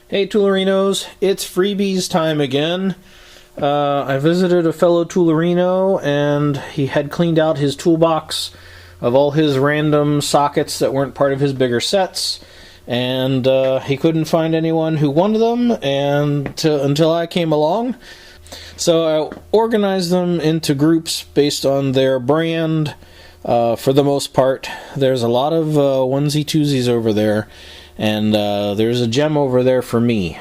Hey toolarinos, it's Freebies time again. I visited a fellow toolarino and he had cleaned out his toolbox of all his random sockets that weren't part of his bigger sets, and he couldn't find anyone who wanted them until I came along. So I organized them into groups based on their brand. For the most part, there's a lot of onesie twosies over there, and there's a gem over there for me.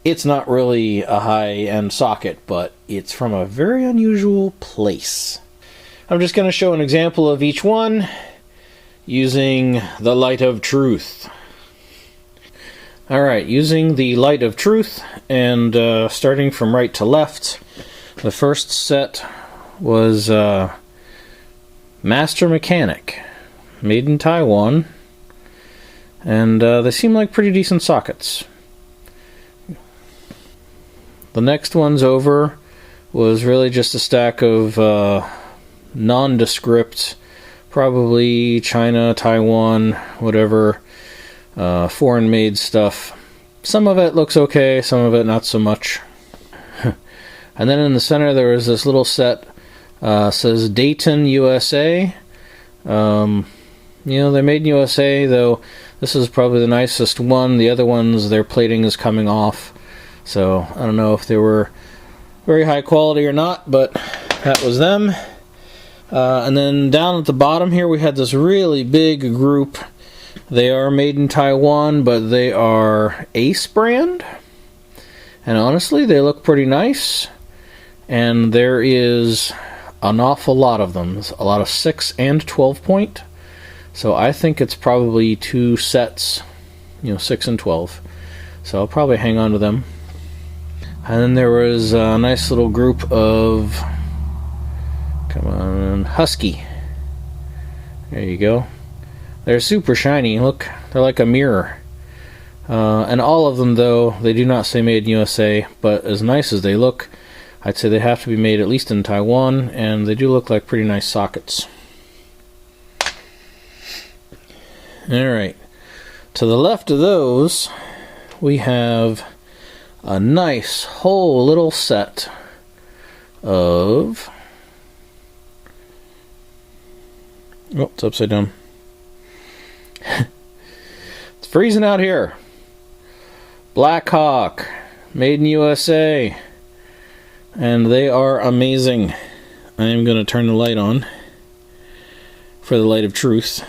It's not really a high-end socket, but it's from a very unusual place. I'm just going to show an example of each one using the light of truth. Alright, using the light of truth and starting from right to left, the first set was Master Mechanic, made in Taiwan, and they seem like pretty decent sockets. The next ones over was really just a stack of nondescript, probably China, Taiwan, whatever, foreign-made stuff. Some of it looks okay, some of it not so much. And then in the center there was this little set, says Dayton, USA. You know, they're made in USA, though this is probably the nicest one. The other ones, their plating is coming off. So, I don't know if they were very high quality or not, but that was them. And then down at the bottom here, we had this really big group. They are made in Taiwan, but they are Ace brand. And honestly, they look pretty nice. And there is an awful lot of them. A lot of 6 and 12 point. So I think it's probably 2 sets, 6 and 12. So I'll probably hang on to them. And then there was a nice little group of, come on, Husky. There you go. They're super shiny. Look, they're like a mirror. And all of them, though, they do not say made in USA, but as nice as they look, I'd say they have to be made at least in Taiwan, and they do look like pretty nice sockets. Alright, to the left of those, we have a nice whole little set of... Oh, it's upside down. It's freezing out here. Blackhawk, made in USA. And they are amazing. I am going to turn the light on for the light of truth.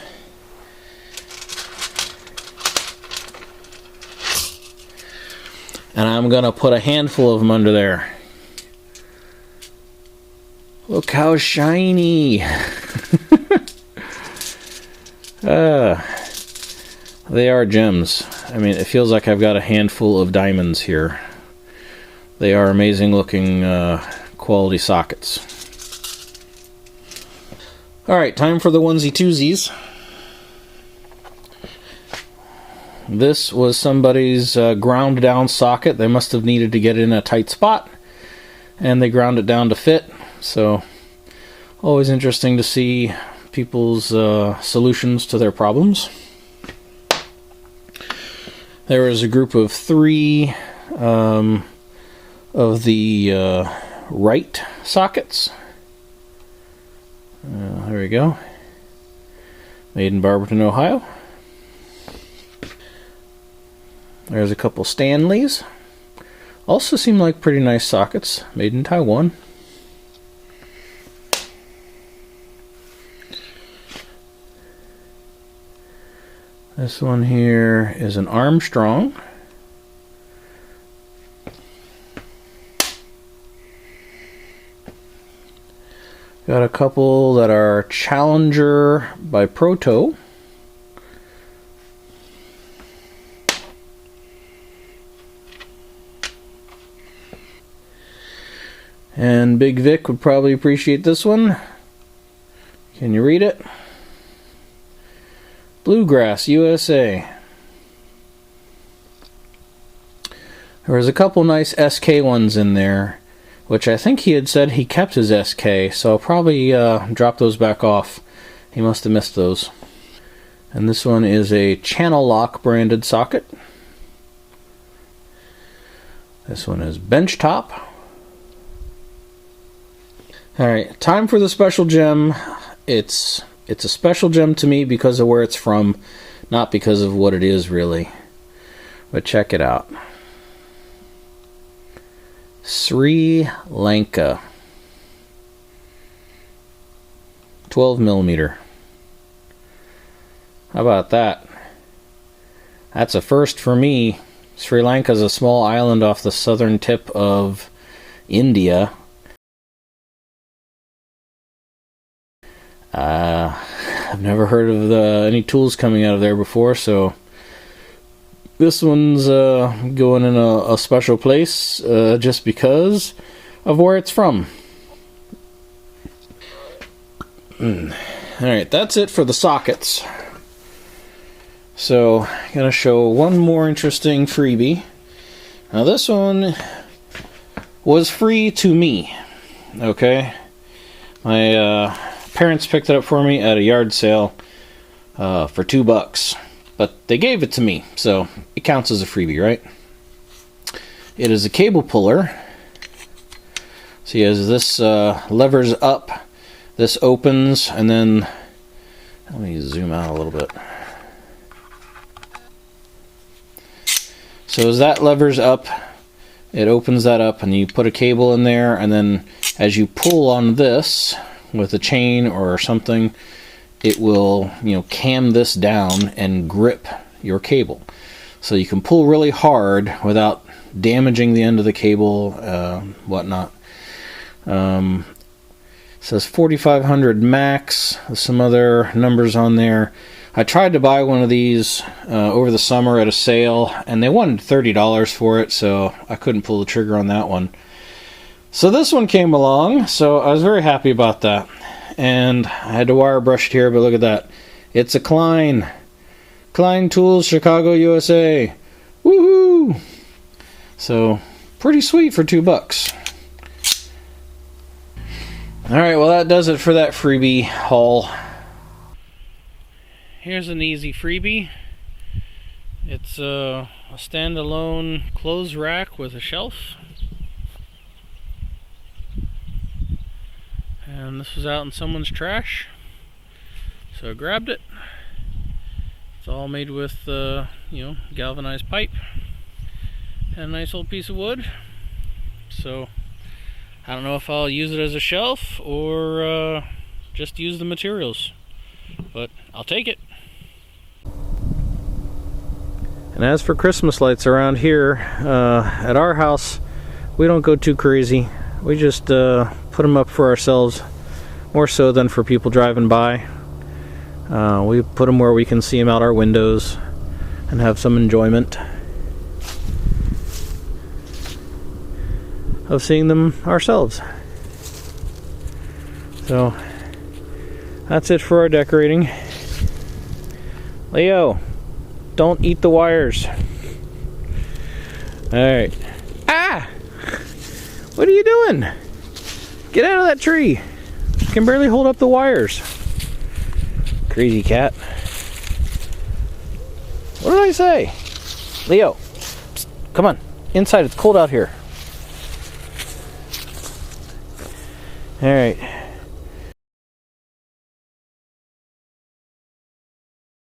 And I'm going to put a handful of them under there. Look how shiny. They are gems. I mean, it feels like I've got a handful of diamonds here. They are amazing looking quality sockets. Alright, time for the onesie twosies. This was somebody's ground down socket. They must have needed to get in a tight spot, and they ground it down to fit. So, always interesting to see people's solutions to their problems. There was a group of 3 of the right sockets. There we go. Made in Barberton, Ohio. There's a couple Stanleys. Also seem like pretty nice sockets. Made in Taiwan. This one here is an Armstrong. Got a couple that are Challenger by Proto. And Big Vic would probably appreciate this one. Can you read it? Bluegrass, USA. There was a couple nice SK ones in there, which I think he had said he kept his SK, so I'll probably drop those back off. He must have missed those. And this one is a Channel Lock branded socket. This one is bench top. Alright, time for the special gem. It's a special gem to me because of where it's from, not because of what it is really. But check it out. Sri Lanka. 12 millimeter. How about that? That's a first for me. Sri Lanka is a small island off the southern tip of India. I've never heard of any tools coming out of there before, so this one's going in a special place just because of where it's from. Alright, that's it for the sockets. So, I'm going to show one more interesting freebie. Now this one was free to me. Okay? My parents picked it up for me at a yard sale for $2. But they gave it to me, so it counts as a freebie, right? It is a cable puller. See, as this levers up, this opens, and then let me zoom out a little bit. So as that levers up, it opens that up, and you put a cable in there, and then as you pull on this with a chain or something, it will, cam this down and grip your cable. So you can pull really hard without damaging the end of the cable, whatnot. It says 4,500 max. There's some other numbers on there. I tried to buy one of these over the summer at a sale, and they wanted $30 for it, so I couldn't pull the trigger on that one. So this one came along, so I was very happy about that. And I had to wire brush it here, but look at that. It's a Klein. Klein Tools, Chicago, USA. Woohoo! So, pretty sweet for $2. Alright, well that does it for that freebie haul. Here's an easy freebie. It's a standalone clothes rack with a shelf. And this was out in someone's trash, so I grabbed it. It's all made with, galvanized pipe and a nice old piece of wood. So I don't know if I'll use it as a shelf or just use the materials, but I'll take it. And as for Christmas lights around here, at our house, we don't go too crazy. We just put them up for ourselves, more so than for people driving by. We put them where we can see them out our windows and have some enjoyment of seeing them ourselves. So that's it for our decorating. Leo, don't eat the wires. Alright. Ah! What are you doing? Get out of that tree. You can barely hold up the wires. Crazy cat. What did I say? Leo, psst, come on. Inside, it's cold out here. Alright.